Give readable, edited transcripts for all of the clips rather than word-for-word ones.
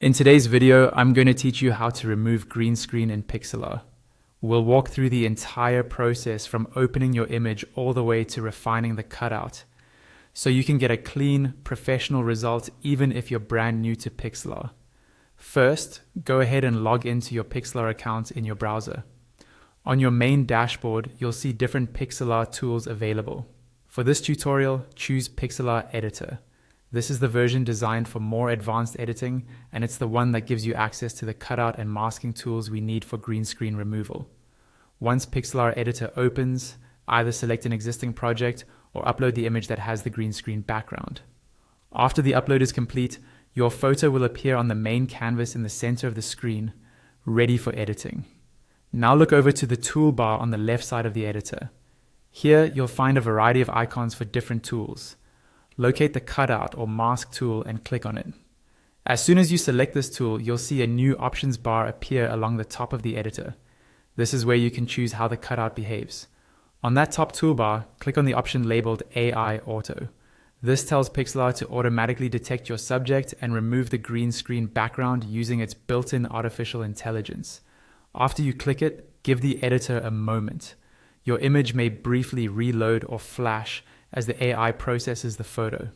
In today's video, I'm going to teach you how to remove green screen in Pixlr. We'll walk through the entire process from opening your image all the way to refining the cutout, so you can get a clean, professional result even if you're brand new to Pixlr. First, go ahead and log into your Pixlr account in your browser. On your main dashboard, you'll see different Pixlr tools available. For this tutorial, choose Pixlr Editor. This is the version designed for more advanced editing, and it's the one that gives you access to the cutout and masking tools we need for green screen removal. Once Pixlr Editor opens, either select an existing project or upload the image that has the green screen background. After the upload is complete, your photo will appear on the main canvas in the center of the screen, ready for editing. Now look over to the toolbar on the left side of the editor. Here you'll find a variety of icons for different tools. Locate the cutout or mask tool and click on it. As soon as you select this tool, you'll see a new options bar appear along the top of the editor. This is where you can choose how the cutout behaves. On that top toolbar, click on the option labeled AI Auto. This tells Pixlr to automatically detect your subject and remove the green screen background using its built-in artificial intelligence. After you click it, give the editor a moment. Your image may briefly reload or flash as the AI processes the photo.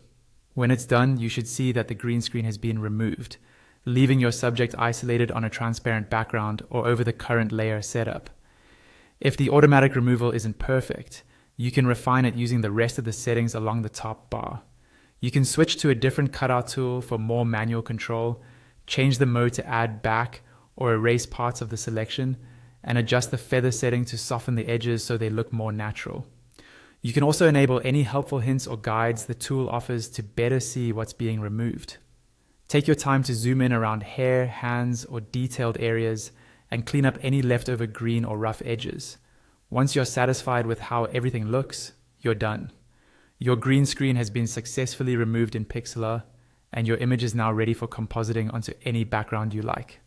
When it's done, you should see that the green screen has been removed, leaving your subject isolated on a transparent background or over the current layer setup. If the automatic removal isn't perfect, you can refine it using the rest of the settings along the top bar. You can switch to a different cutout tool for more manual control, change the mode to add back or erase parts of the selection, and adjust the feather setting to soften the edges so they look more natural. You can also enable any helpful hints or guides the tool offers to better see what's being removed. Take your time to zoom in around hair, hands, or detailed areas and clean up any leftover green or rough edges. Once you're satisfied with how everything looks, you're done. Your green screen has been successfully removed in Pixlr, and your image is now ready for compositing onto any background you like.